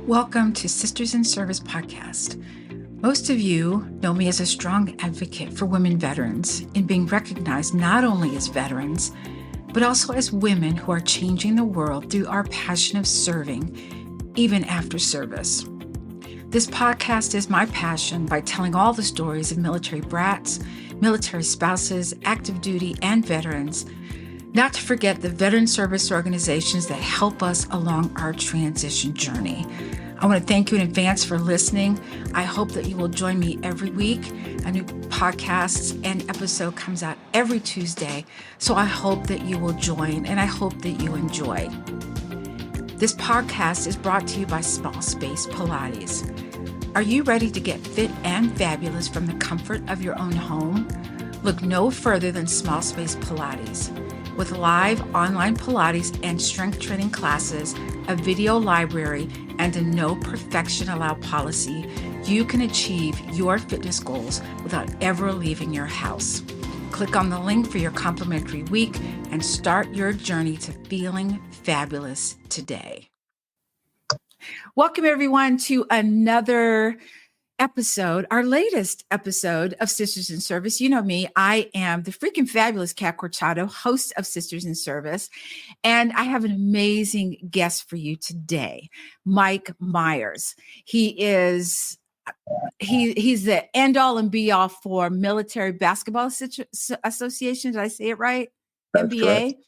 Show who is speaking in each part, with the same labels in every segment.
Speaker 1: Welcome to Sisters in Service podcast. Most of you know me as a strong advocate for women veterans in being recognized not only as veterans, but also as women who are changing the world through our passion of serving, even after service. This podcast is my passion by telling all the stories of military brats, military spouses, active duty, and veterans, not to forget the veteran service organizations that help us along our transition journey. I want to thank you in advance for listening. I hope that you will join me every week. A new podcast and episode comes out every Tuesday. So I hope that you will join and I hope that you enjoy. This podcast is brought to you by Small Space Pilates. Are you ready to get fit and fabulous from the comfort of your own home? Look no further than Small Space Pilates. With live online Pilates and strength training classes, a video library, and a no perfection allowed policy, you can achieve your fitness goals without ever leaving your house. Click on the link for your complimentary week and start your journey to feeling fabulous today. Welcome everyone to another episode, our latest episode of Sisters in Service. You know me, I am the freaking fabulous Kat Corchado, host of Sisters in Service, and I have an amazing guest for you today, Mike Myers. He's the end all and be all for Military Basketball Association. Did I say it right?
Speaker 2: That's
Speaker 1: MBA.
Speaker 2: correct.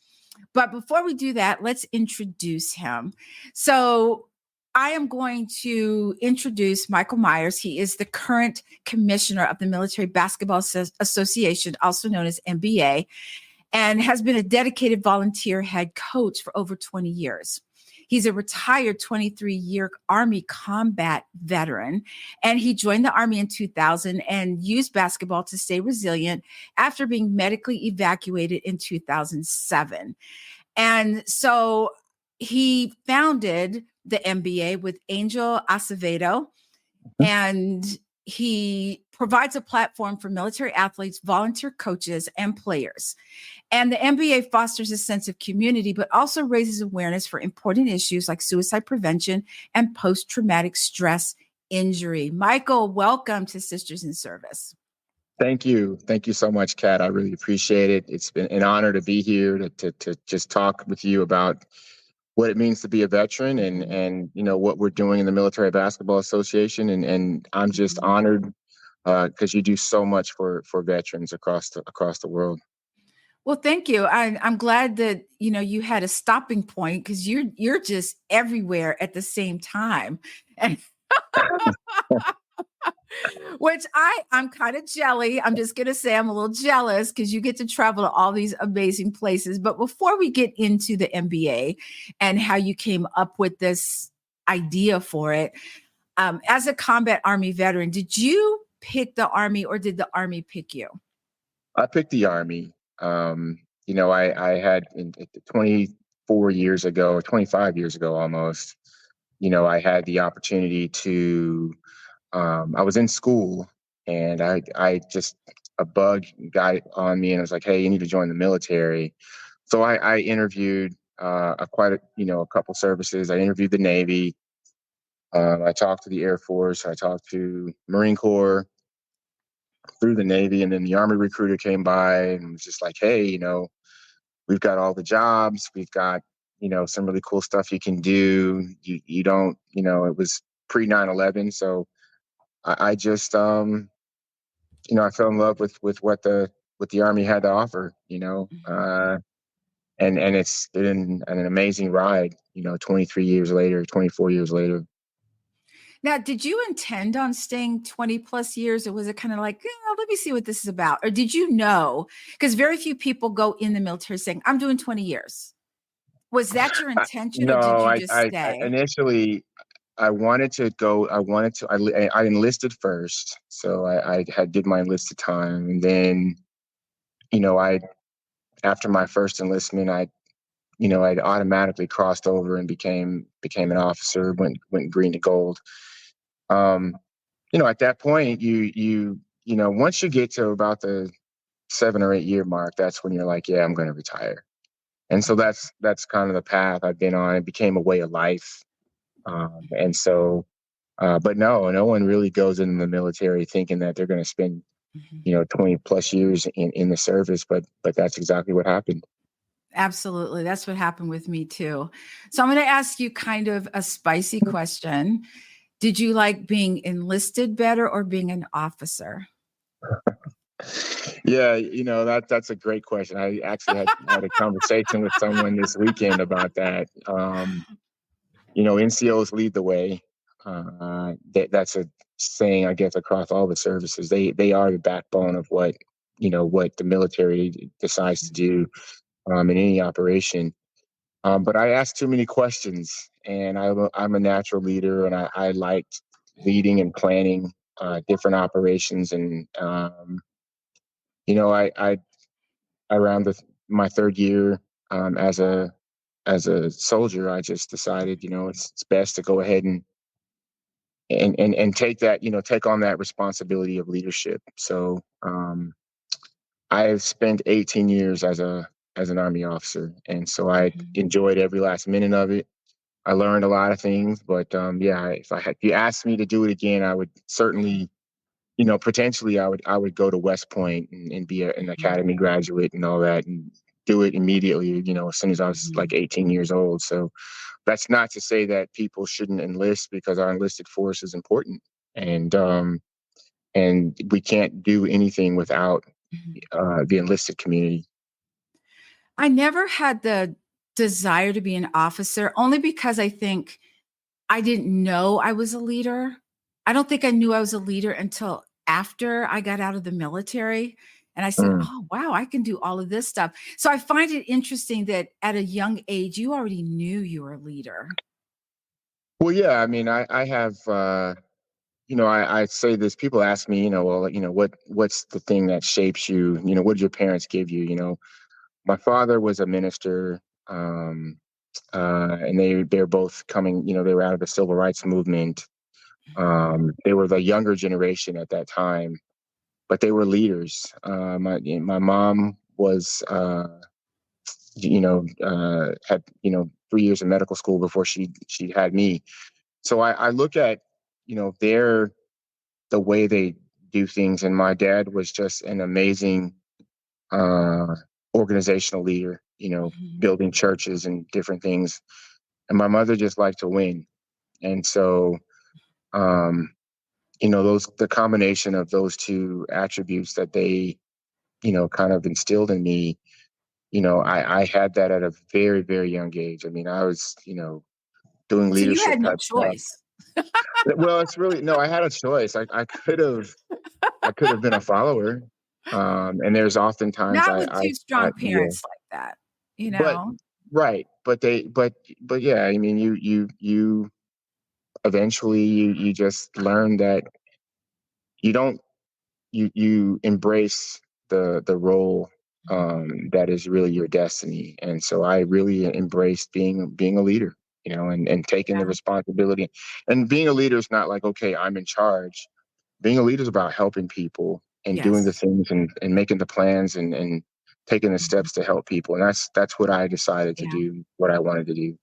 Speaker 1: But before we do that, let's introduce him. So I am going to introduce Michael Myers. He is the current commissioner of the Military Basketball Association, also known as MBA, and has been a dedicated volunteer head coach for over 20 years. He's a retired 23-year Army combat veteran, and he joined the Army in 2000 and used basketball to stay resilient after being medically evacuated in 2007. And so he founded the MBA with Angel Acevedo, and he provides a platform for military athletes, volunteer coaches, and players. And the MBA fosters a sense of community, but also raises awareness for important issues like suicide prevention and post-traumatic stress injury. Michael, welcome to Sisters in Service.
Speaker 2: Thank you. Thank you so much, Kat. I really appreciate it. It's been an honor to be here to just talk with you about what it means to be a veteran and you know what we're doing in the Military Basketball Association. And I'm just honored because you do so much for veterans across the world.
Speaker 1: Well, thank you. I'm glad that you had a stopping point because you're just everywhere at the same time, and which I'm kind of jelly. I'm just gonna say I'm a little jealous because you get to travel to all these amazing places. But before we get into the MBA and how you came up with this idea for it, as a combat Army veteran, did you pick the Army or did the Army pick you?
Speaker 2: I picked the Army. I had 24 years ago, 25 years ago almost, I had the opportunity to, I was in school and I just, a bug got on me and I was like, hey, you need to join the military. So I interviewed a couple services. I interviewed the Navy. I talked to the Air Force. I talked to Marine Corps, through the Navy, and then the Army recruiter came by and was just like, hey, we've got all the jobs. We've got, some really cool stuff you can do. You don't, it was pre 9/11. So I just, I fell in love with what the Army had to offer, and it's been an amazing ride, 23 years later, 24 years later.
Speaker 1: Now, did you intend on staying 20 plus years, or was it kind of like, let me see what this is about? Or did you know? Because very few people go in the military saying, I'm doing 20 years. Was that your intention, or did you just stay?
Speaker 2: I initially, I wanted to go. I enlisted first, so I did my enlisted time, and then, after my first enlistment, I'd automatically crossed over and became an officer. Went green to gold. At that point, once you get to about the 7 or 8 year mark, that's when you're like, yeah, I'm going to retire. And so that's kind of the path I've been on. It became a way of life. And so, but no one really goes in the military thinking that they're going to spend,
Speaker 1: Mhm.
Speaker 2: 20 plus years in the service, but that's exactly what happened.
Speaker 1: Absolutely. That's what happened with me too. So I'm going to ask you kind of a spicy question. Did you like being enlisted better or being an officer?
Speaker 2: Yeah, that's a great question. I actually had a conversation with someone this weekend about that. NCOs lead the way. That's a saying, I guess, across all the services. They are the backbone of what the military decides to do in any operation. But I asked too many questions, and I'm a natural leader, and I liked leading and planning different operations. And I around my third year as a soldier, I just decided, it's best to go ahead and take that, take on that responsibility of leadership. So I've spent 18 years as an Army officer, and so I
Speaker 1: Mhm.
Speaker 2: enjoyed every last minute of it. I learned a lot of things, but yeah, if you asked me to do it again, I would certainly, potentially I would go to West Point and be an
Speaker 1: Mhm.
Speaker 2: academy graduate and all that, and do it immediately, as soon as I was like
Speaker 1: Mhm.
Speaker 2: 18 years old. So that's not to say that people shouldn't enlist, because our enlisted force is important, and we can't do anything without
Speaker 1: Mhm.
Speaker 2: the enlisted community.
Speaker 1: I never had the desire to be an officer only because I think I didn't know I was a leader. I don't think I knew I was a leader until after I got out of the military. And I said,
Speaker 2: Mm.
Speaker 1: oh, wow, I can do all of this stuff. So I find it interesting that at a young age, you already knew you were a leader.
Speaker 2: Well, yeah, I mean, I have, I say this. People ask me, well, what's the thing that shapes you? What did your parents give you? My father was a minister, and they're both coming. They were out of the civil rights movement.
Speaker 1: Mhm.
Speaker 2: They were the younger generation at that time, but they were leaders. My mom was, had 3 years of medical school before she had me. So I look at their the way they do things, and my dad was just an amazing uh, organizational leader.
Speaker 1: Mhm.
Speaker 2: Building churches and different things, and my mother just liked to win, and so um, those the combination of those two attributes that they kind of instilled in me. I had that at a very, very young age. I mean, I was, doing
Speaker 1: So you
Speaker 2: leadership
Speaker 1: had no
Speaker 2: type stuff.
Speaker 1: choice.
Speaker 2: Well, it's really no, I had a choice. I could have been a follower. And there's oftentimes
Speaker 1: Not with two
Speaker 2: I
Speaker 1: strong
Speaker 2: yeah,
Speaker 1: parents like that, you
Speaker 2: but
Speaker 1: know?
Speaker 2: right, but yeah, I mean, you eventually you just learn that you don't you embrace the role
Speaker 1: Mhm.
Speaker 2: that is really your destiny. And so I really embraced being a leader, and taking the
Speaker 1: Yeah.
Speaker 2: responsibility. And being a leader is not like, okay, I'm in charge. Being a leader is about helping people and doing the
Speaker 1: Yes.
Speaker 2: things and making the plans and taking the
Speaker 1: Mhm.
Speaker 2: steps to help people. And that's what I decided to
Speaker 1: Yeah.
Speaker 2: do, what I wanted to do.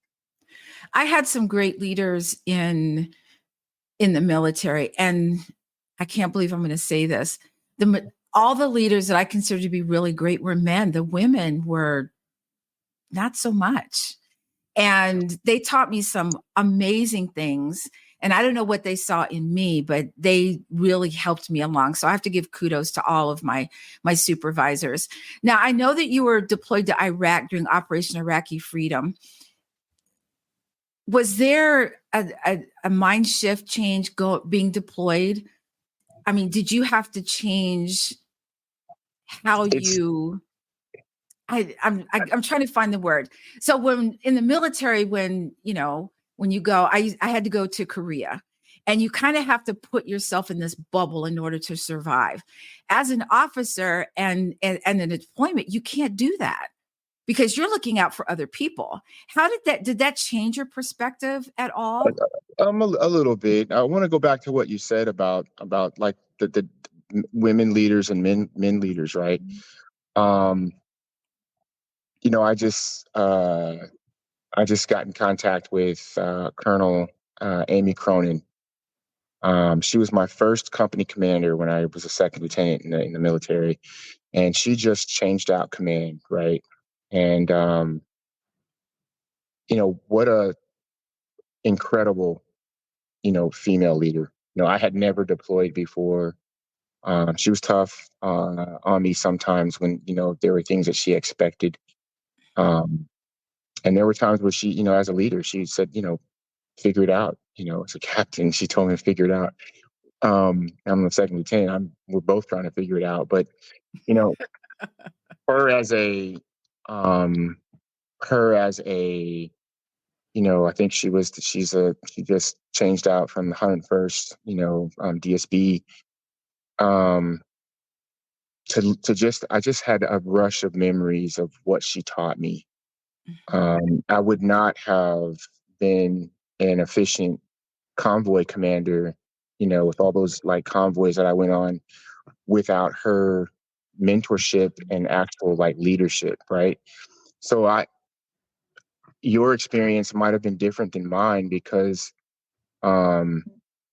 Speaker 1: I had some great leaders in the military, and I can't believe I'm gonna say this. All the leaders that I consider to be really great were men. The women were not so much. And they taught me some amazing things. And I don't know what they saw in me, but they really helped me along. So I have to give kudos to all of my supervisors. Now I know that you were deployed to Iraq during Operation Iraqi Freedom. Was there a mind shift change being deployed? I mean, did you have to change how
Speaker 2: It's
Speaker 1: you I'm trying to find the word. So when in the military, when you go, I had to go to Korea, and you kind of have to put yourself in this bubble in order to survive. As an officer and an deployment, you can't do that because you're looking out for other people. How did that change your perspective at all?
Speaker 2: a little bit. I want to go back to what you said about like the women leaders and men leaders, right?
Speaker 1: Mhm.
Speaker 2: Um, I just got in contact with Colonel Amy Cronin. She was my first company commander when I was a second lieutenant in the military, and she just changed out command, right? And what a incredible, female leader. I had never deployed before. She was tough on me sometimes when there were things that she expected, um, and there were times where she, as a leader, she said, figure it out. As a captain, she told me to figure it out. I'm the second lieutenant. We're both trying to figure it out. But you know, her as a, um, her as a, I think she just changed out from the 101st, DSB, um, to just, I just had a rush of memories of what she taught me.
Speaker 1: Mhm.
Speaker 2: I would not have been an efficient convoy commander, with all those like convoys that I went on without her mentorship and actual like leadership, right? So your experience might have been different than mine because um,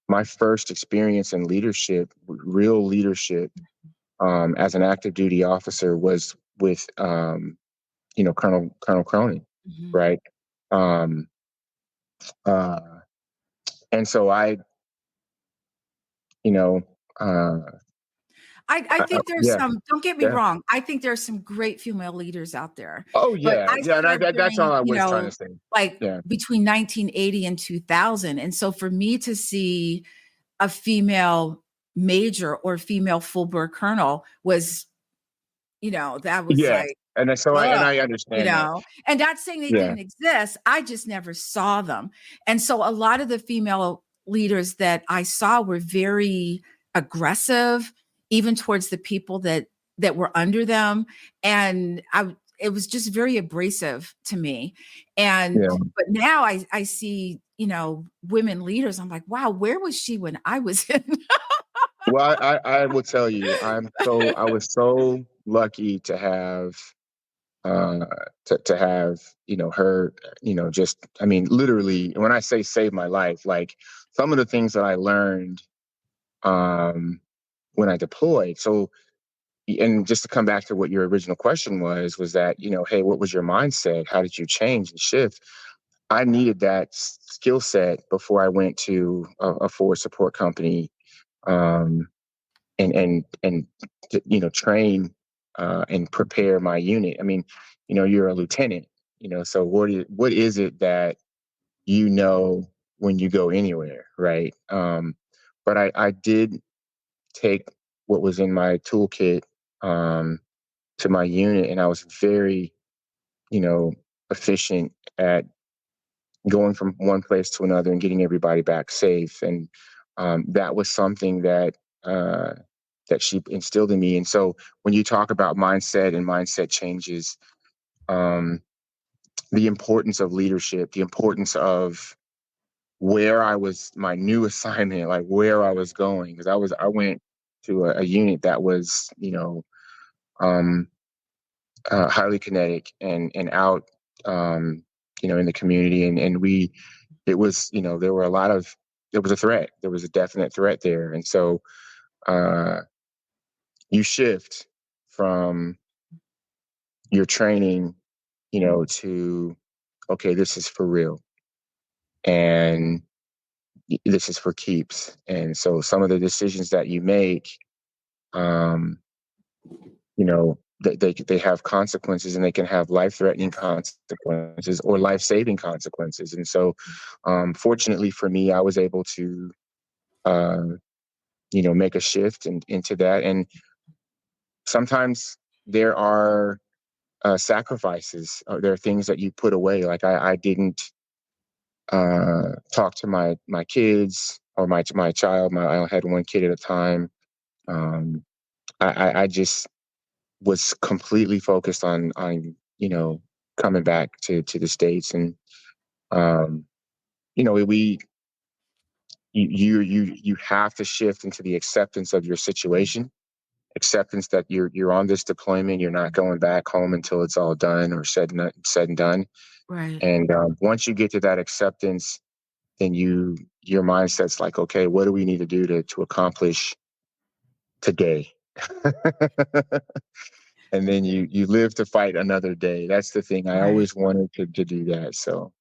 Speaker 2: my first experience in leadership, real leadership, as an active duty officer was with Colonel Cronin,
Speaker 1: Mhm.
Speaker 2: right? Um, uh, and so you know, uh,
Speaker 1: I think there's
Speaker 2: yeah,
Speaker 1: some, don't get me
Speaker 2: yeah.
Speaker 1: wrong, I think there's some great female leaders out there,
Speaker 2: Oh
Speaker 1: but
Speaker 2: yeah,
Speaker 1: I
Speaker 2: yeah. And
Speaker 1: served
Speaker 2: that's all
Speaker 1: during,
Speaker 2: I was trying to say.
Speaker 1: like,
Speaker 2: Yeah,
Speaker 1: between 1980 and 2000, and so for me to see a female major or female full-bird colonel was, that was
Speaker 2: yes.
Speaker 1: like,
Speaker 2: And so
Speaker 1: ugh,
Speaker 2: I understand that.
Speaker 1: and not saying they
Speaker 2: Yeah,
Speaker 1: didn't exist, I just never saw them. And so a lot of the female leaders that I saw were very aggressive, even towards the people that were under them, and it was just very abrasive to me. And
Speaker 2: yeah.
Speaker 1: but now I see, women leaders, I'm like, wow, where was she when I was in?
Speaker 2: Well, I will tell you, I was so lucky to have uh to have her, just, I mean, literally, when I say save my life, like some of the things that I learned um when I deployed. So, and just to come back to what your original question was that, hey, what was your mindset? How did you change and shift? I needed that skill set before I went to a forward support company, um, and to, train and prepare my unit. I mean, you're a lieutenant, so what is it that when you go anywhere, right? But I did take what was in my toolkit um, to my unit, and I was very, you know, efficient at going from one place to another and getting everybody back safe. And that was something uh, that she instilled in me. And so when you talk about mindset and mindset changes, um, the importance of leadership, the importance of where I was, my new assignment, like where I was going, because I went to a unit that was, um, highly kinetic and out, um, in the community, and it was, there were a lot of, there was a threat, there was a definite threat there, and so uh, you shift from your training, to okay, this is for real, and this is for keeps, and so some of the decisions that you make, um, they have consequences, and they can have life-threatening
Speaker 1: Yes.
Speaker 2: consequences or life-saving consequences. And so, fortunately for me, I was able to, uh, make a shift into that. And sometimes there are sacrifices. There are things that you put away. Like I didn't talk to my kids or my child. I had one kid at a time. Um, I just was completely focused on coming back to the States. And um we you have to shift into the acceptance of your situation, acceptance that you're on this deployment, you're not going back home until it's all done or said and done.
Speaker 1: Right.
Speaker 2: And once you get to that acceptance, then your mindset's like, okay, what do we need to do to accomplish today? And then you live to fight another day. That's the thing. I
Speaker 1: Right.
Speaker 2: always wanted to do that. So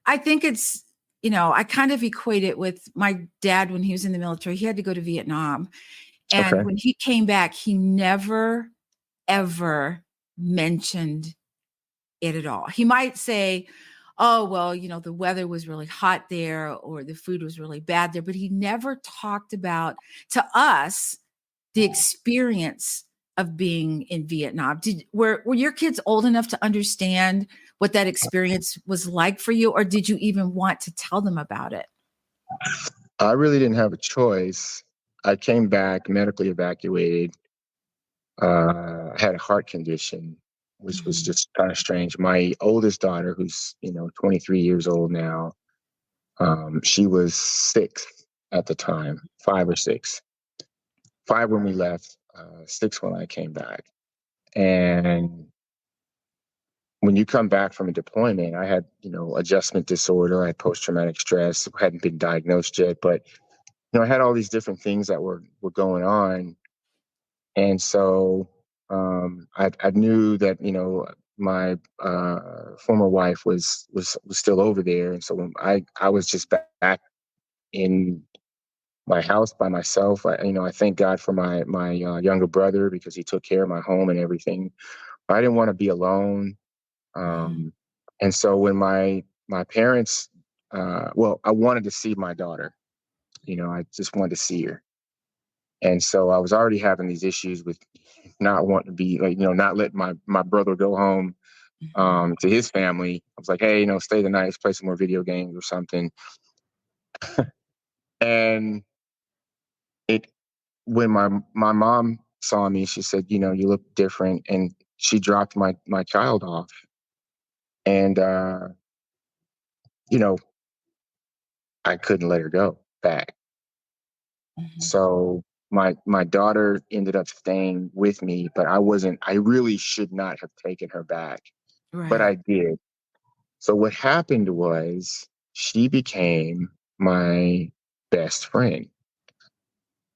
Speaker 1: I think it's, I kind of equate it with my dad when he was in the military. He had to go to Vietnam. And
Speaker 2: okay.
Speaker 1: when he came back, he never, ever mentioned it at all. He might say, oh, well, the weather was really hot there or the food was really bad there, but he never talked about to us the experience of being in Vietnam. Were your kids old enough to understand what that experience was like for you, or did you even want to tell them about it?
Speaker 2: I really didn't have a choice. I came back medically evacuated. I had a heart condition, which was
Speaker 1: Mhm.
Speaker 2: just kind of strange. My oldest daughter, who's 23 years old now, she was 6 at the time, 5 or 6, 5 when we left, 6 when I came back. And when you come back from a deployment, I had adjustment disorder, I had post traumatic stress, hadn't been diagnosed yet, but I had all these different things that were going on. And so I knew that my former wife was still over there, and so when I was just back in my house by myself. I thank God for my younger brother because he took care of my home and everything. I didn't want to be alone,
Speaker 1: Mhm.
Speaker 2: um, and so when my parents, well, I wanted to see my daughter. I just wanted to see her. And so I was already having these issues with not wanting to be like, not letting my brother go home
Speaker 1: Mhm.
Speaker 2: to his family. I was like, hey, stay the night, let's play some more video games or something. And it when my mom saw me, she said, you look different, and she dropped my child off, and you know, I couldn't let her go back.
Speaker 1: Mhm.
Speaker 2: So my daughter ended up staying with me, but I really should not have taken her back, but
Speaker 1: Right.
Speaker 2: I did. So what happened was she became my best friend.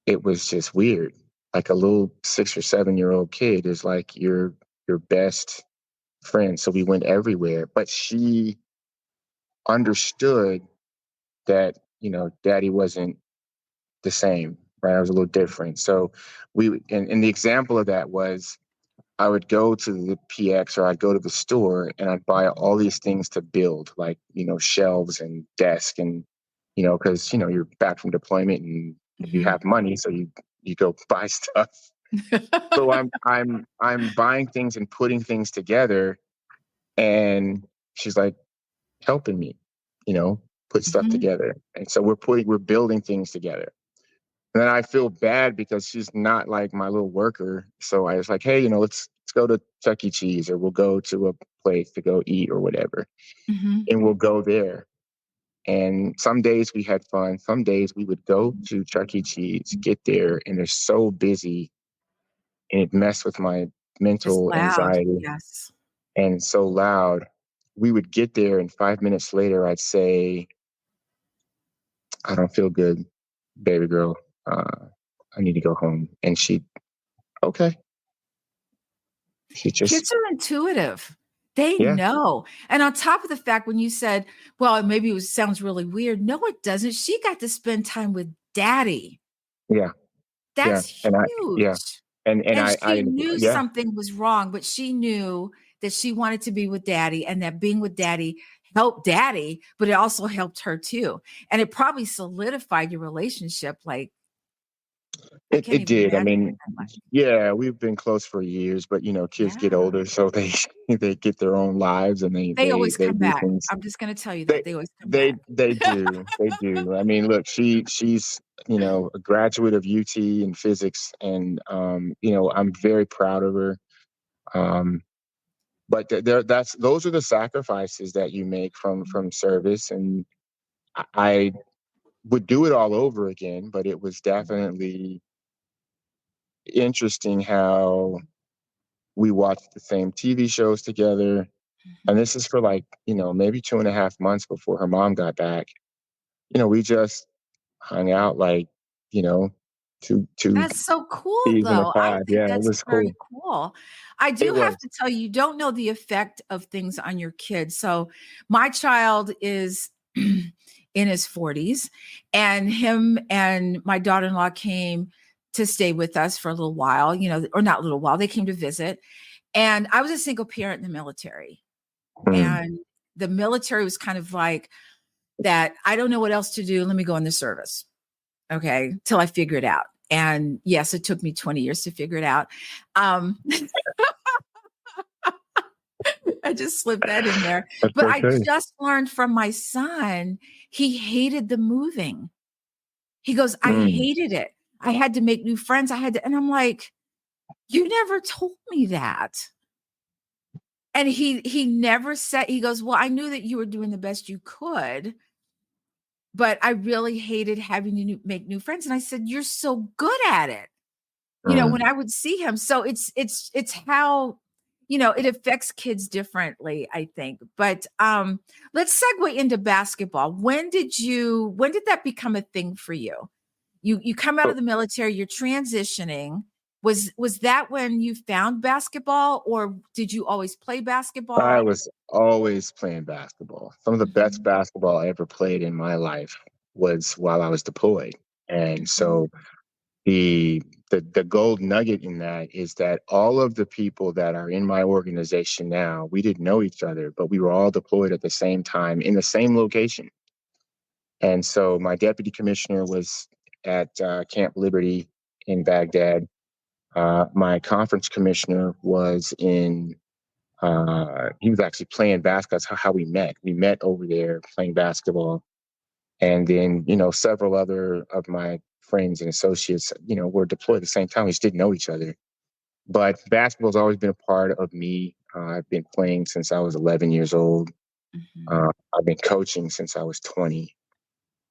Speaker 2: It was just weird. Like a little 6 or 7 year old kid is like your best friend. So we went everywhere. But she understood that, daddy wasn't the same, right? I was a little different. So and the example of that was I would go to the PX or I'd go to the store and I'd buy all these things to build, like, shelves and desk and, because, you're back from deployment and you
Speaker 1: Mhm.
Speaker 2: have money. So you go buy stuff. So I'm buying things and putting things together. And she's like helping me, you know, put stuff
Speaker 1: Mhm.
Speaker 2: together. And so we're building things together. And then I feel bad because she's not like my little worker. So I was like, hey, let's go to Chuck E. Cheese, or we'll go to a place to go eat or whatever.
Speaker 1: Mhm.
Speaker 2: And we'll go there. And some days we had fun. Some days we would go to Chuck E. Cheese, get there, and they're so busy, and it messed with my
Speaker 1: It's
Speaker 2: mental
Speaker 1: loud.
Speaker 2: anxiety
Speaker 1: Yes.
Speaker 2: and so loud. We would get there, and 5 minutes later, I'd say, I don't feel good, baby girl. I need to go home. And okay. She just,
Speaker 1: Kids are intuitive. They
Speaker 2: yeah,
Speaker 1: know. And on top of the fact, when you said, well, maybe sounds really weird. No, it doesn't. She got to spend time with daddy.
Speaker 2: yeah, yeah.
Speaker 1: That's
Speaker 2: And yeah.
Speaker 1: huge.
Speaker 2: And
Speaker 1: And she knew
Speaker 2: yeah,
Speaker 1: something was wrong, but she knew that she wanted to be with daddy and that being with daddy helped daddy, but it also helped her too. And it probably solidified your relationship. Like, I can't
Speaker 2: it
Speaker 1: even
Speaker 2: did. I
Speaker 1: imagine what
Speaker 2: mean,
Speaker 1: that's like.
Speaker 2: yeah, we've been close for years, but kids get
Speaker 1: Yeah.
Speaker 2: older, so they they get their own lives and they
Speaker 1: They
Speaker 2: they
Speaker 1: always
Speaker 2: they
Speaker 1: come
Speaker 2: do
Speaker 1: back.
Speaker 2: things.
Speaker 1: I'm just gonna tell you
Speaker 2: They
Speaker 1: that. They always come
Speaker 2: they
Speaker 1: back.
Speaker 2: they do. They do. I mean, look, she's a graduate of UT in physics, and I'm very proud of her. Um, but those are the sacrifices that you make from service, and I would do it all over again. But it was definitely interesting how we watched the same TV shows together. And
Speaker 1: Mhm.
Speaker 2: this is for like, maybe 2.5 months before her mom got back. we just hung out like, you know, two
Speaker 1: That's so cool,
Speaker 2: thieves in a
Speaker 1: though. I
Speaker 2: pod.
Speaker 1: think
Speaker 2: Yeah, it
Speaker 1: that's
Speaker 2: was
Speaker 1: very
Speaker 2: cool.
Speaker 1: cool. I do
Speaker 2: It
Speaker 1: have
Speaker 2: was.
Speaker 1: to tell you, you don't know the effect of things on your kids. So my child is in his 40s, and him and my daughter-in-law came to stay with us for a little while, or not a little while. They came to visit. And I was a single parent in the military.
Speaker 2: Mm.
Speaker 1: And the military was kind of like that. I don't know what else to do. Let me go in the service. Okay. Till I figure it out. And yes, it took me 20 years to figure it out. Um, I just slipped that in there.
Speaker 2: That's
Speaker 1: But I
Speaker 2: okay.
Speaker 1: just learned from my son, he hated the moving. He goes, I
Speaker 2: Mm.
Speaker 1: hated it. I had to make new friends. And I'm like, you never told me that. And he never said, he goes, well, I knew that you were doing the best you could, but I really hated having to make new friends. And I said, you're so good at it. When
Speaker 2: Mm.
Speaker 1: I would see him. So it's how, it affects kids differently, I think. But let's segue into basketball. When did that become a thing for you? You come out
Speaker 2: So
Speaker 1: of the military, you're transitioning. Was that when you found basketball, or did you always play
Speaker 2: I
Speaker 1: basketball?
Speaker 2: was always playing basketball. Some of the best
Speaker 1: Mhm,
Speaker 2: basketball I ever played in my life was while I was deployed. And
Speaker 1: mhm,
Speaker 2: so the gold nugget in that is that all of the people that are in my organization now, we didn't know each other, but we were all deployed at the same time in the same location. And so my deputy commissioner was at Camp Liberty in Baghdad. My conference commissioner was he was actually playing basketball. That's how we met. We met over there playing basketball. And then, several other of my friends and associates, were deployed at the same time. We just didn't know each other. But basketball's always been a part of me. I've been playing since I was 11 years old.
Speaker 1: mhm.
Speaker 2: I've been coaching since I was 20.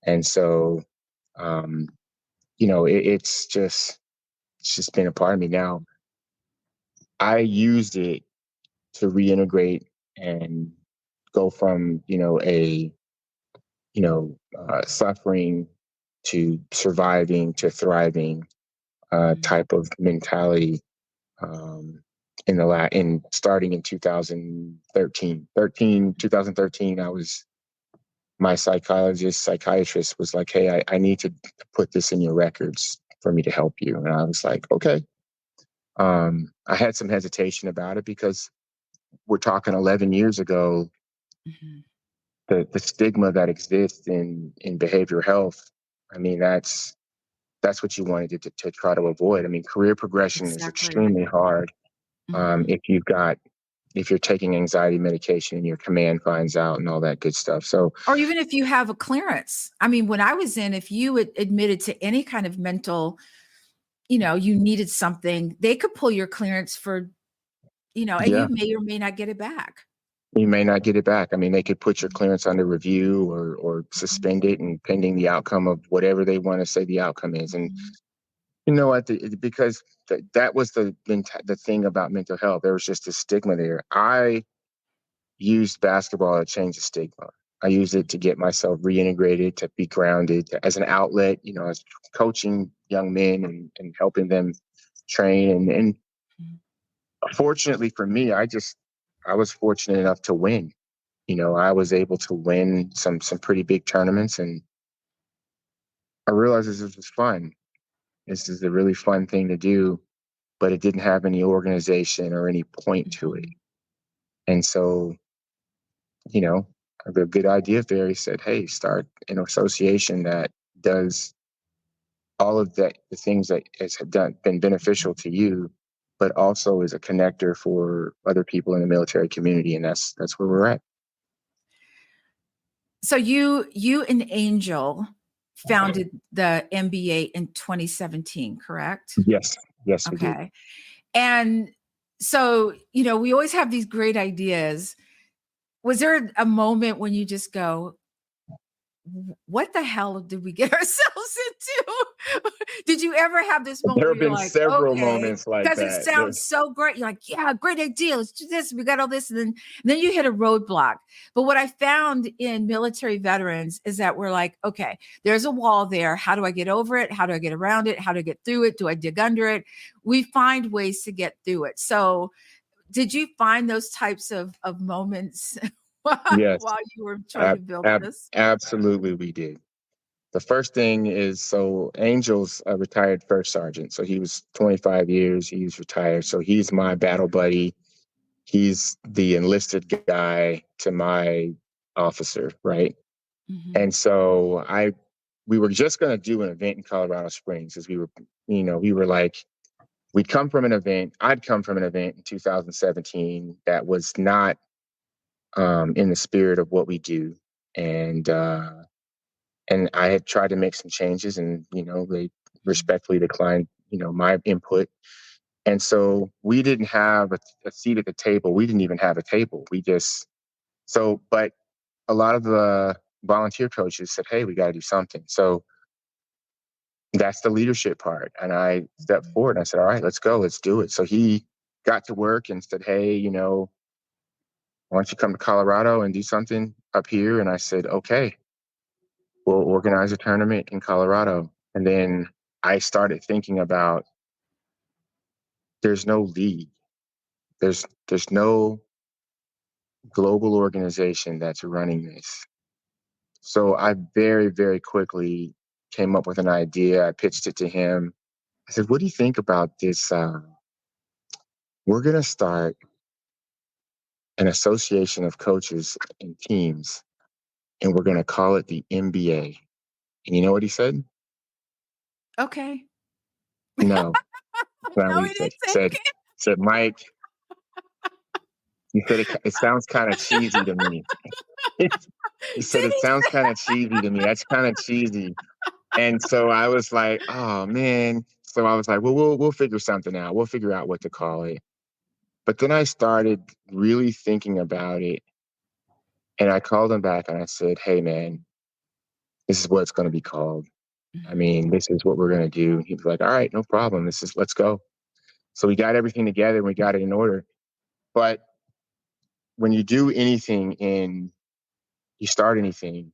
Speaker 2: And so, um, it's just been a part of me. Now, I used it to reintegrate and go from, suffering to surviving to thriving
Speaker 1: Mhm,
Speaker 2: type of mentality in starting in 2013. I was my psychiatrist was like, hey, I need to put this in your records for me to help you. And I was like, okay. I had some hesitation about it because we're talking 11 years ago.
Speaker 1: mhm.
Speaker 2: The stigma that exists in behavioral health, I mean, that's what you wanted to try to avoid. I mean, career progression is
Speaker 1: Exactly.
Speaker 2: extremely hard
Speaker 1: Mhm.
Speaker 2: if you're taking anxiety medication and your command finds out and all that good stuff. So
Speaker 1: Or even if you have a clearance. I mean, when I was in, if you admitted to any kind of mental, you needed something, they could pull your clearance and
Speaker 2: yeah,
Speaker 1: you may or may not get it back.
Speaker 2: you may not get it back. I mean, they could put your
Speaker 1: Mhm,
Speaker 2: clearance under review or
Speaker 1: mhm,
Speaker 2: suspend it and pending the outcome of whatever they want to say the outcome is. And
Speaker 1: mhm,
Speaker 2: you know what? Because that was the thing about mental health. There was just a stigma there. I used basketball to change the stigma. I used it to get myself reintegrated, to be grounded, as an outlet, as coaching young men and helping them train. And
Speaker 1: mhm.
Speaker 2: fortunately for me, I was fortunate enough to win. I was able to win some pretty big tournaments, and I realized this was fun. This is a really fun thing to do, but it didn't have any organization or any point to it.
Speaker 1: Mhm.
Speaker 2: And so, you know, the good idea theory said, hey, start an association that does all of the things that been beneficial to you, but also is a connector for other people in the military community. And that's where we're at.
Speaker 1: So you and Angel founded the MBA in 2017, correct?
Speaker 2: Yes. Yes, we did.
Speaker 1: Okay. And so, we always have these great ideas. Was there a moment when you just go, what the hell did we get ourselves into? Did you ever have this moment
Speaker 2: There
Speaker 1: where
Speaker 2: have
Speaker 1: you're
Speaker 2: been
Speaker 1: like,
Speaker 2: several
Speaker 1: okay,
Speaker 2: moments like
Speaker 1: because it
Speaker 2: that. There,
Speaker 1: sounds so great. You're like, yeah, great idea. Let's do this. We got all this. And then you hit a roadblock. But what I found in military veterans is that we're like, okay, there's a wall there. How do I get over it? How do I get around it? How do I get through it? Do I dig under it? We find ways to get through it. So did you find those types of moments
Speaker 2: yes,
Speaker 1: while you were trying to build this?
Speaker 2: absolutely, we did. The first thing is, so Angel's a retired first sergeant. So he was 25 years. He's retired. So he's my battle buddy. He's the enlisted guy to my officer, right?
Speaker 1: Mhm.
Speaker 2: And so we were just going to do an event in Colorado Springs, as we were, we were like, we'd come from an event. I'd come from an event in 2017 that was not in the spirit of what we do. And, and I had tried to make some changes, and they
Speaker 1: Mhm.
Speaker 2: respectfully declined my input. And so we didn't have a seat at the table. We didn't even have a table. But a lot of the volunteer coaches said, hey, we got to do something. So that's the leadership part. And I stepped
Speaker 1: Mhm.
Speaker 2: forward and I said, all right, let's go, let's do it. So he got to work and said, hey, why don't you come to Colorado and do something up here? And I said, okay, we'll organize a tournament in Colorado. And then I started thinking about, there's no league. There's no global organization that's running this. So I very, very quickly came up with an idea. I pitched it to him. I said, what do you think about this? We're going to start an association of coaches and teams, and we're going to call it the MBA. And you know what he said?
Speaker 1: Okay.
Speaker 2: No, that's not
Speaker 1: No,
Speaker 2: what he
Speaker 1: he
Speaker 2: said.
Speaker 1: didn't say okay.
Speaker 2: He said, Mike, he said, it sounds kind of cheesy to me. He said,
Speaker 1: Did
Speaker 2: it
Speaker 1: he
Speaker 2: sounds
Speaker 1: say
Speaker 2: kind of cheesy to me. That's kind of cheesy. And so I was like, oh man. So I was like, well, we'll figure something out. We'll figure out what to call it. But then I started really thinking about it, and I called him back and I said, hey man, this is what it's going to be called. I
Speaker 1: Mhm.
Speaker 2: mean, this is what we're going to do. He was like, all right, no problem. Let's go. So we got everything together and we got it in order. But when you do anything you start anything,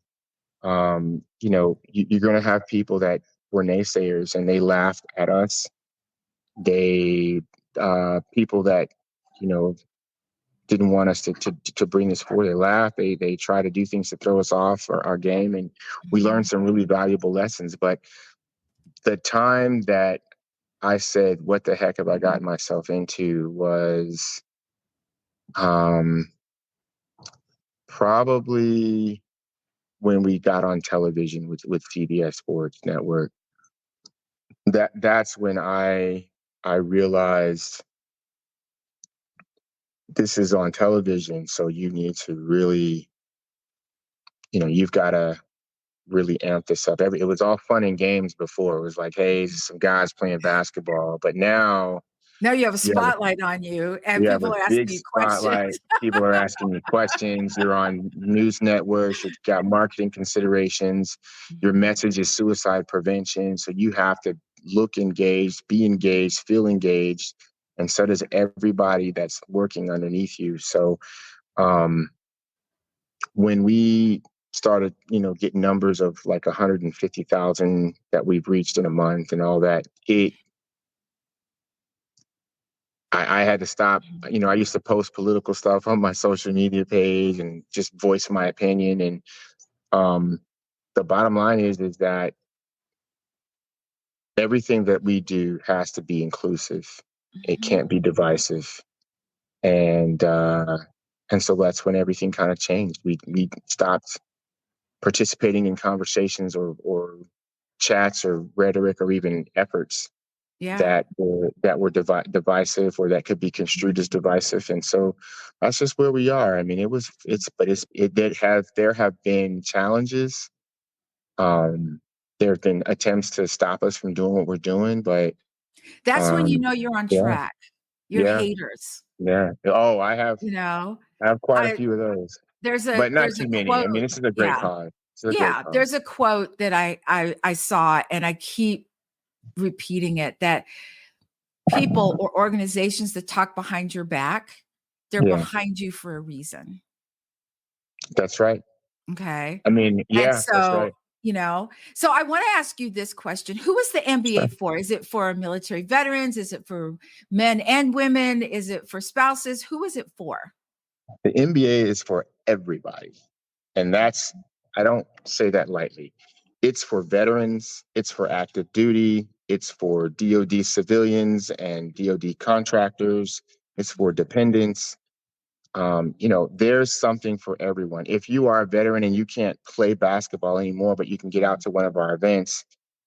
Speaker 2: you're going to have people that were naysayers and they laughed at us. They, people that, you know, didn't want us to bring this forward. They laughed. They try to do things to throw us off our game. And we learned
Speaker 1: Mhm.
Speaker 2: some really valuable lessons. But the time that I said, what the heck have I gotten myself into, was um, probably when we got on television with CBS Sports Network. That's when I realized, this is on television, so you need to really, you've got to really amp this up. It was all fun and games before. It was like, hey, some guys playing basketball, but now
Speaker 1: Now you have a
Speaker 2: you have
Speaker 1: spotlight on you and
Speaker 2: You have
Speaker 1: people
Speaker 2: a
Speaker 1: are
Speaker 2: big
Speaker 1: asking you questions.
Speaker 2: spotlight. People are asking you questions. You're on news networks. You've got marketing considerations. Your
Speaker 1: Mhm.
Speaker 2: message is suicide prevention. So you have to look engaged, be engaged, feel engaged. And so does everybody that's working underneath you. So um, when we started, getting numbers of like 150,000 that we've reached in a month and all that, I had to stop. I used to post political stuff on my social media page and just voice my opinion. And um, the bottom line is that everything that we do has to be inclusive. It
Speaker 1: Mhm.
Speaker 2: can't be divisive. And so that's when everything kind of changed. We stopped participating in conversations or chats or rhetoric or even efforts
Speaker 1: Yeah.
Speaker 2: that were divisive, or that could be construed as divisive. And so that's just where we are. I mean, it did have there have been challenges. There have been attempts to stop us from doing what we're doing, but
Speaker 1: That's when you
Speaker 2: um
Speaker 1: know you're on
Speaker 2: yeah,
Speaker 1: track. Your
Speaker 2: yeah,
Speaker 1: haters,
Speaker 2: yeah. Oh,
Speaker 1: you know?
Speaker 2: I have quite a
Speaker 1: I
Speaker 2: few of those,
Speaker 1: there's a
Speaker 2: but not
Speaker 1: there's a
Speaker 2: too many. I
Speaker 1: quote.
Speaker 2: mean, this is a great
Speaker 1: Yeah.
Speaker 2: cause. This is a great
Speaker 1: Yeah,
Speaker 2: cause.
Speaker 1: there's a quote that I saw and I keep repeating it, that people or organizations that talk behind your back, they're
Speaker 2: Yeah,
Speaker 1: behind you for a reason.
Speaker 2: that's right.
Speaker 1: Okay.
Speaker 2: I mean,
Speaker 1: And
Speaker 2: yeah, that's
Speaker 1: so,
Speaker 2: right.
Speaker 1: so I want to ask you this question. Who is the MBA
Speaker 2: Sure.
Speaker 1: for? Is it for military veterans? Is it for men and women? Is it for spouses? Who is it for?
Speaker 2: The MBA is for everybody. And that's, I don't say that lightly. It's for veterans, it's for active duty, it's for DoD civilians and DoD contractors, it's for dependents. There's something for everyone. If you are a veteran and you can't play basketball anymore, but you can get out to one of our events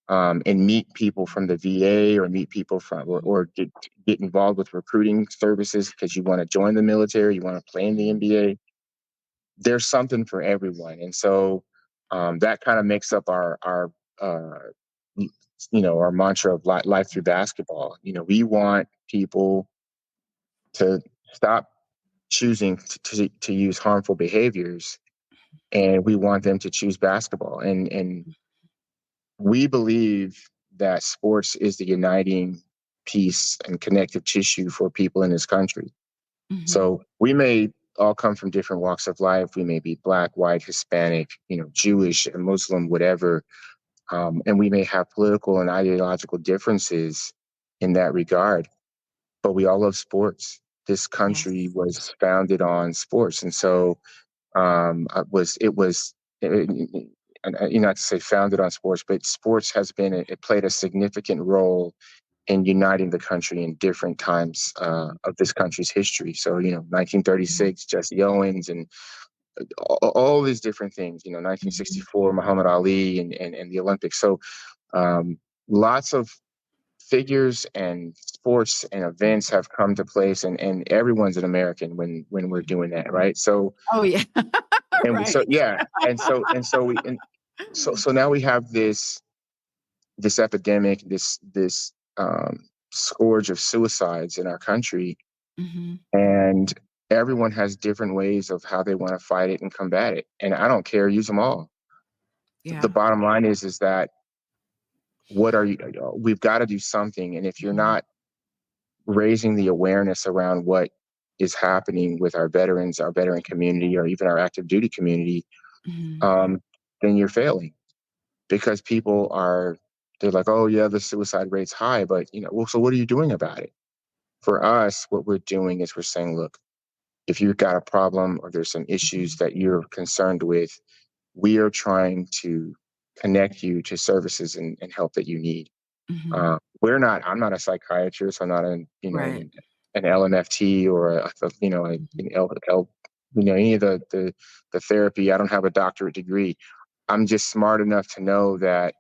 Speaker 2: and meet people from the VA or meet people from or get involved with recruiting services because you want to join the military, you want to play in the NBA, there's something for everyone. And so that kind of makes up our our mantra of life through basketball. We want people to stop choosing to use harmful behaviors, and we want them to choose basketball. And we believe that sports is the uniting piece and connective tissue for people in this country.
Speaker 1: Mhm.
Speaker 2: So we may all come from different walks of life. We may be Black, white, Hispanic, Jewish, Muslim, whatever. And we may have political and ideological differences in that regard, but we all love sports. This country
Speaker 1: Yes.
Speaker 2: was founded on sports. And so not to say founded on sports, but sports has it played a significant role in uniting the country in different times of this country's history. So,
Speaker 1: Mhm.
Speaker 2: 1936, Jesse Owens, and all these different things,
Speaker 1: Mhm.
Speaker 2: 1964, Muhammad Ali and the Olympics. So lots of figures and sports and events have come to place, and everyone's an American when we're doing that, right? So,
Speaker 1: Oh, yeah. Right.
Speaker 2: yeah, and so now we have this epidemic, this scourge of suicides in our country,
Speaker 1: Mhm.
Speaker 2: and everyone has different ways of how they want to fight it and combat it. And I don't care, use them all. The
Speaker 1: Yeah.
Speaker 2: bottom line is that we've got to do something. And if you're
Speaker 1: Mhm.
Speaker 2: not raising the awareness around what is happening with our veterans, our veteran community, or even our active duty community,
Speaker 1: Mhm.
Speaker 2: um, then you're failing, because they're like, oh yeah, the suicide rate's high, but well, so what are you doing about it? For us, what we're doing is we're saying, look, if you've got a problem or there's some issues
Speaker 1: Mhm.
Speaker 2: that you're concerned with, we are trying to connect you to services and help that you need.
Speaker 1: Mhm.
Speaker 2: I'm not a psychiatrist. I'm not
Speaker 1: Right.
Speaker 2: an LMFT or
Speaker 1: Mhm.
Speaker 2: any of the therapy. I don't have a doctorate degree. I'm just smart enough to know that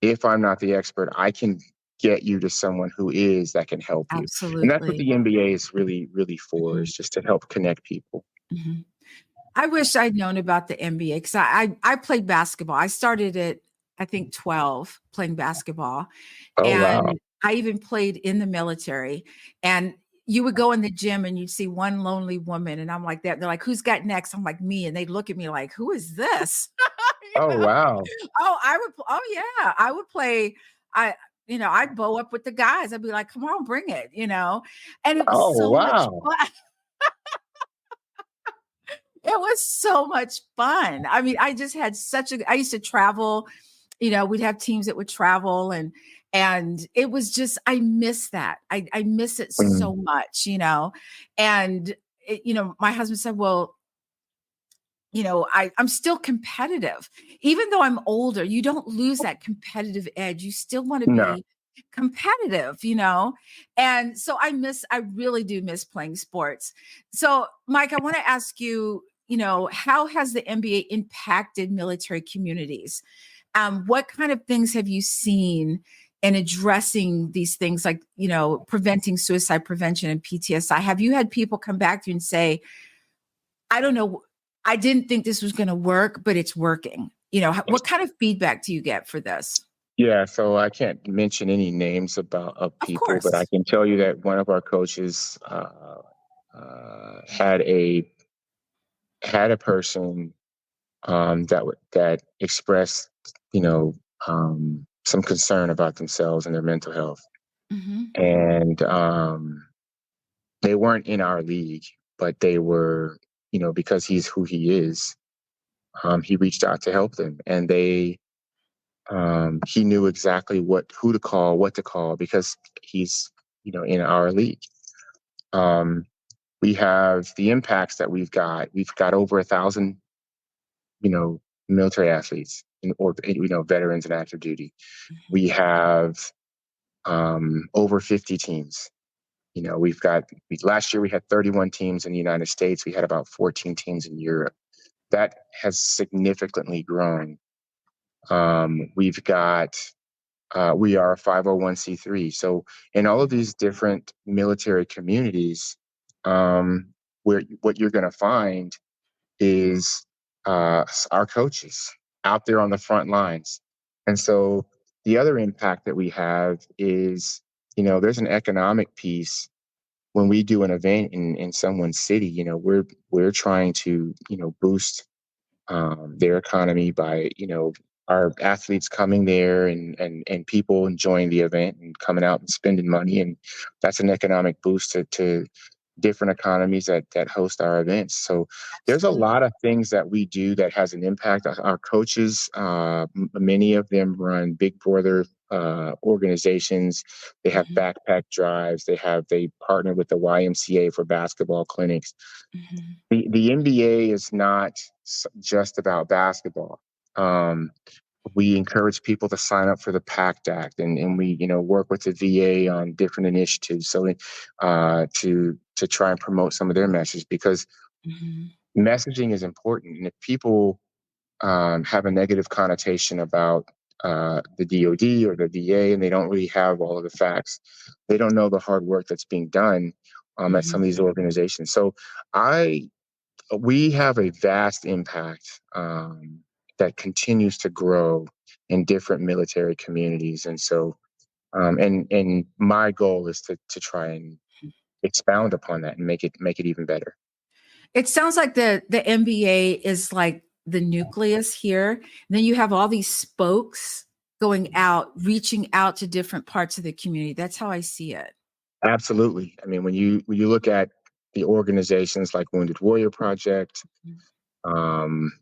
Speaker 2: if I'm not the expert, I can get you to someone who is, that can help you. And that's what
Speaker 1: Absolutely.
Speaker 2: the MBA is really, really for,
Speaker 1: Mhm.
Speaker 2: is just to help connect people.
Speaker 1: Mhm. I wish I'd known about the NBA because I played basketball. I started at, I think, 12 playing basketball.
Speaker 2: Oh, wow.
Speaker 1: And I even played in the military. And you would go in the gym and you'd see one lonely woman. And I'm like that. They're like, who's got next? I'm like, me. And they'd look at me like, who is this? You
Speaker 2: Oh,
Speaker 1: know?
Speaker 2: wow.
Speaker 1: Oh yeah. I would play. I, I'd bow up with the guys. I'd be like, come on, bring it. And it was
Speaker 2: Oh,
Speaker 1: so much
Speaker 2: wow.
Speaker 1: fun. It was so much fun. I mean, I just had I used to travel, we'd have teams that would travel and it was just, I miss that. I miss it
Speaker 2: Mm,
Speaker 1: so much. And my husband said, well, I'm still competitive. Even though I'm older, you don't lose that competitive edge. You still want to
Speaker 2: no.
Speaker 1: be competitive. And so I really do miss playing sports. So, Mike, I want to ask you, how has the NBA impacted military communities? What kind of things have you seen in addressing these things like, preventing suicide prevention and PTSD? Have you had people come back to you and say, I don't know. I didn't think this was going to work, but it's working. What kind of feedback do you get for this?
Speaker 2: Yeah, so I can't mention any names of
Speaker 1: Of
Speaker 2: people, but I
Speaker 1: course.
Speaker 2: can tell you that one of our coaches had a person that expressed, you know, some concern about themselves and their mental health.
Speaker 1: Mhm.
Speaker 2: And they weren't in our league, but they were, because he's who he is, he reached out to help them. And he knew exactly who to call, what to call, because he's, in our league. Um, we have the impacts that we've got. We've got over 1,000, you know, military athletes or, veterans and active duty.
Speaker 1: Mhm.
Speaker 2: We have over 50 teams. Last year we had 31 teams in the United States. We had about 14 teams in Europe. That has significantly grown. We've got we are a 501c3. So in all of these different military communities, where what you're going to find is our coaches out there on the front lines. And so the other impact that we have is, there's an economic piece when we do an event in someone's city. We're trying to, boost their economy by, our athletes coming there and people enjoying the event and coming out and spending money. And that's an economic boost to different economies that host our events. So there's a
Speaker 1: Absolutely.
Speaker 2: lot of things that we do that has an impact. Our coaches, many of them run Big Brother organizations. They have
Speaker 1: Mhm.
Speaker 2: backpack drives. They partner with the YMCA for basketball clinics.
Speaker 1: Mhm.
Speaker 2: The NBA is not just about basketball. Um, we encourage people to sign up for the PACT Act, and we work with the VA on different initiatives so to try and promote some of their message, because
Speaker 1: Mhm.
Speaker 2: messaging is important. And if people have a negative connotation about the DoD or the VA, and they don't really have all of the facts, they don't know the hard work that's being done at some
Speaker 1: Mhm.
Speaker 2: of these organizations. So I we have a vast impact that continues to grow in different military communities. And so, and my goal is to try and expound upon that and make it even better.
Speaker 1: It sounds like the MBA is like the nucleus here. Then you have all these spokes going out, reaching out to different parts of the community. That's how I see it.
Speaker 2: Absolutely. I mean, when you look at the organizations like Wounded Warrior Project,
Speaker 1: Mhm.
Speaker 2: um,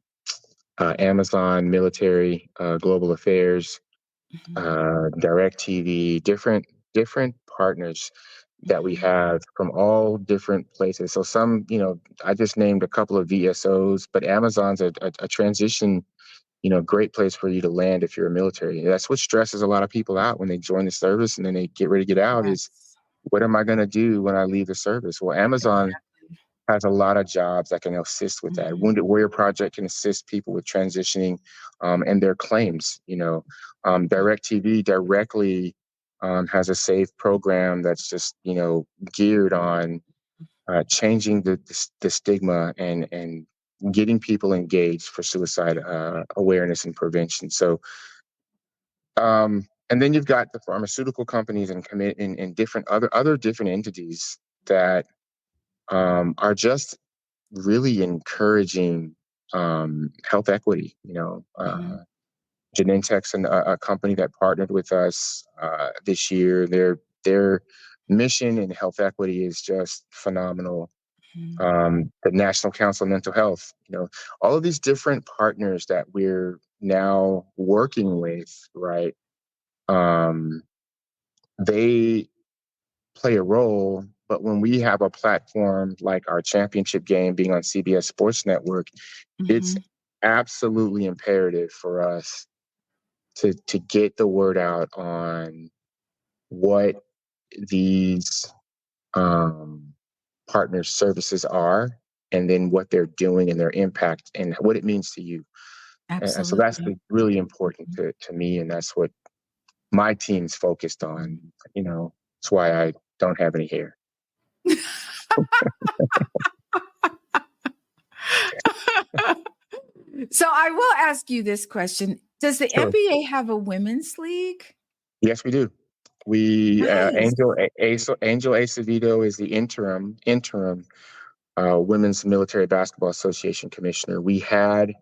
Speaker 2: Amazon Military Global Affairs,
Speaker 1: Mhm.
Speaker 2: Direct TV, different partners that we
Speaker 1: Mhm.
Speaker 2: have from all different places. So some, I just named a couple of VSOs, but Amazon's a transition, great place for you to land if you're a military. That's what stresses a lot of people out when they join the service and then they get ready to get out is,
Speaker 1: Yes.
Speaker 2: what am I going to do when I leave the service? Well, Amazon
Speaker 1: Exactly.
Speaker 2: has a lot of jobs that can assist with that.
Speaker 1: Mhm.
Speaker 2: Wounded Warrior Project can assist people with transitioning and their claims.
Speaker 1: Mhm.
Speaker 2: DirecTV directly has a safe program that's just geared on changing the stigma and getting people engaged for suicide awareness and prevention. So, and then you've got the pharmaceutical companies and commit and different other different entities that are just really encouraging health equity.
Speaker 1: Mhm.
Speaker 2: Genentech's a company that partnered with us this year. Their mission in health equity is just phenomenal.
Speaker 1: Mhm.
Speaker 2: The National Council of Mental Health, all of these different partners that we're now working with, right? Um, they play a role. But when we have a platform like our championship game being on CBS Sports Network, it's
Speaker 1: Mhm.
Speaker 2: absolutely imperative for us to get the word out on what these um, partners' services are, and then what they're doing and their impact and what it means to you. And so that's
Speaker 1: Absolutely.
Speaker 2: really important to me, and that's what my team's focused on.
Speaker 1: Mhm.
Speaker 2: That's why I don't have any hair.
Speaker 1: So I will ask you this question. Does the
Speaker 2: Sure.
Speaker 1: NBA have a women's league?
Speaker 2: Yes, we do. We
Speaker 1: Nice.
Speaker 2: Angel Acevedo is the interim Women's Military Basketball Association commissioner. We had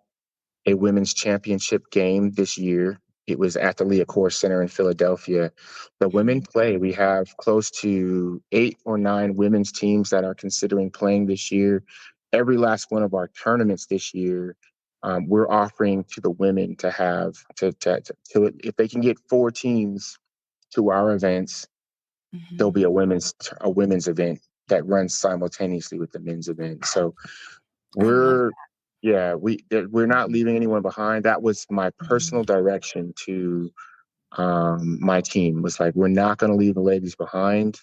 Speaker 2: a women's championship game this year. It was at the Leacore Center in Philadelphia. The women play. We have close to 8 or 9 women's teams that are considering playing this year. Every last one of our tournaments this year, we're offering to the women to have if they can get 4 teams to our events, there'll be a women's event that runs simultaneously with the men's event. So
Speaker 1: I love
Speaker 2: we're yeah, we're not
Speaker 1: that.
Speaker 2: leaving anyone behind. That was my personal
Speaker 1: Mhm.
Speaker 2: direction to my team, was like, we're not going to leave the ladies behind.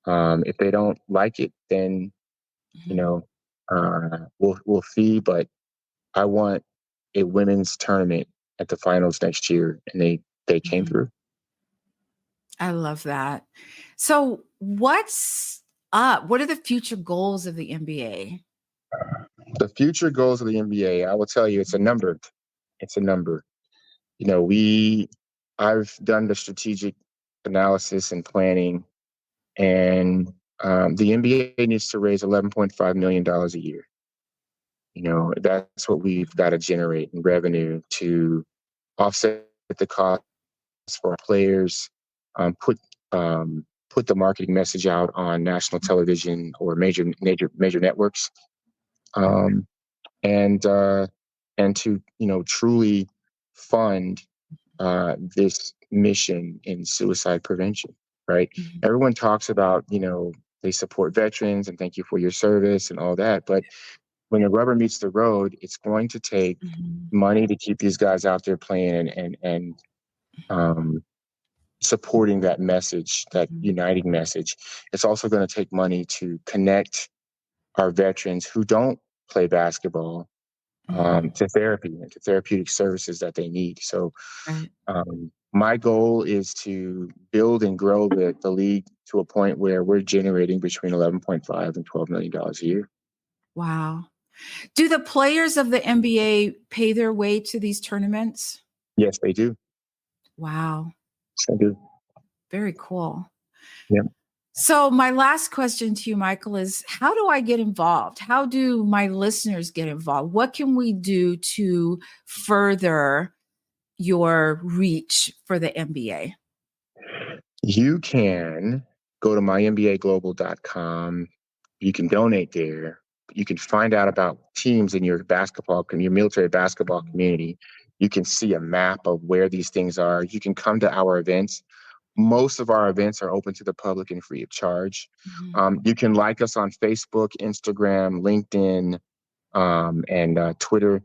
Speaker 2: If they don't like it, then you
Speaker 1: Mhm.
Speaker 2: know we'll see. But I want a women's tournament at the finals next year, and they came
Speaker 1: Mhm.
Speaker 2: through.
Speaker 1: I love that. So, what's up? What are the future goals of the MBA?
Speaker 2: The future goals of the NBA, I will tell you, it's a number. It's a number. You know, I've done the strategic analysis and planning, and the NBA needs to raise $11.5 million a year. You know, that's what we've got to generate in revenue to offset the costs for our players, um, put put the marketing message out on national television or major networks, um, and and to truly fund this mission in suicide prevention. Right?
Speaker 1: Mhm.
Speaker 2: Everyone talks about they support veterans and thank you for your service and all that, but when the rubber meets the road, it's going to take
Speaker 1: Mhm.
Speaker 2: money to keep these guys out there playing and um, supporting that message, that
Speaker 1: Mhm.
Speaker 2: uniting message. It's also going to take money to connect our veterans who don't play basketball
Speaker 1: Mhm.
Speaker 2: to therapy and to therapeutic services that they need. So
Speaker 1: Right.
Speaker 2: my goal is to build and grow the league to a point where we're generating between 11.5 and $12 million a year.
Speaker 1: Wow. Do the players of the NBA pay their way to these tournaments?
Speaker 2: Yes, they do.
Speaker 1: Wow.
Speaker 2: Yes, they do.
Speaker 1: Very cool.
Speaker 2: Yeah.
Speaker 1: So, my last question to you, Michael, is how do I get involved? How do my listeners get involved? What can we do to further your reach for the MBA?
Speaker 2: You can go to mymbaglobal.com. You can donate there. You can find out about teams in your military basketball community. You can see a map of where these things are. You can come to our events. Most of our events are open to the public and free of charge.
Speaker 1: Mhm.
Speaker 2: You can like us on Facebook, Instagram, LinkedIn, and Twitter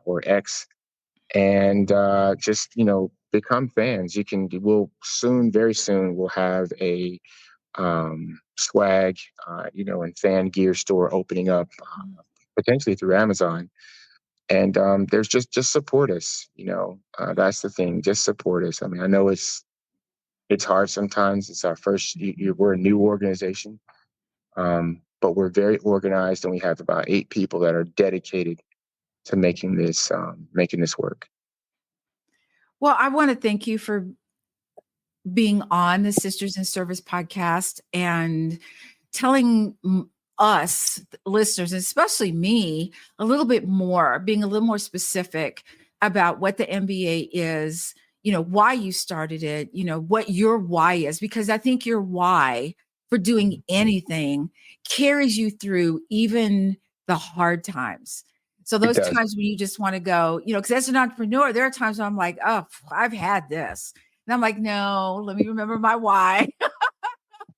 Speaker 2: or X, and just become fans. We'll soon, very soon, we'll have a swag, and fan gear store opening up potentially through Amazon. And there's just support us. That's the thing. Just support us. I mean, I know it's hard sometimes. It's our first. We're a new organization, but we're very organized, and we have about 8 people that are dedicated to making this work.
Speaker 1: Well, I want to thank you for being on the Sisters in Service podcast and telling us listeners, especially me, a little bit more, being a little more specific about what the MBA is, why you started it, what your why is, because I think your why for doing anything carries you through even the hard times. So
Speaker 2: It
Speaker 1: those
Speaker 2: does.
Speaker 1: times when you just want to go, because as an entrepreneur, there are times when I'm like, oh, I've had this. And I'm like, no, let me remember my why.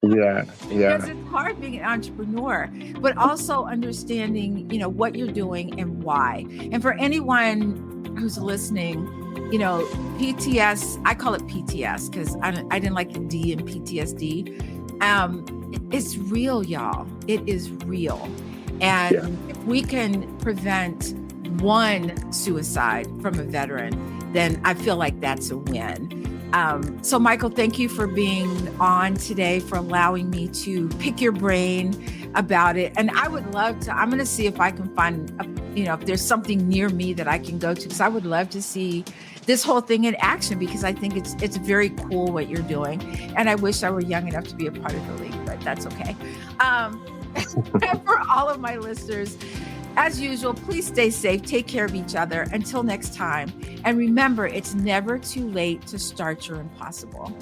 Speaker 2: Yeah,
Speaker 1: Because
Speaker 2: yeah,
Speaker 1: it's hard being an entrepreneur, but also understanding, what you're doing and why. And for anyone who's listening, PTS, I call it PTS because I didn't like the D in PTSD. It's real, y'all. It is real.
Speaker 2: yeah.
Speaker 1: And if we can prevent one suicide from a veteran, then I feel like that's a win. So, Michael, thank you for being on today, for allowing me to pick your brain about it. And I would love to, I'm going to see if I can find, if there's something near me that I can go to, because I would love to see this whole thing in action, because I think it's very cool what you're doing. And I wish I were young enough to be a part of the league, but that's okay. And for all of my listeners, As usual, please stay safe, take care of each other. Until next time. And remember, it's never too late to start your impossible.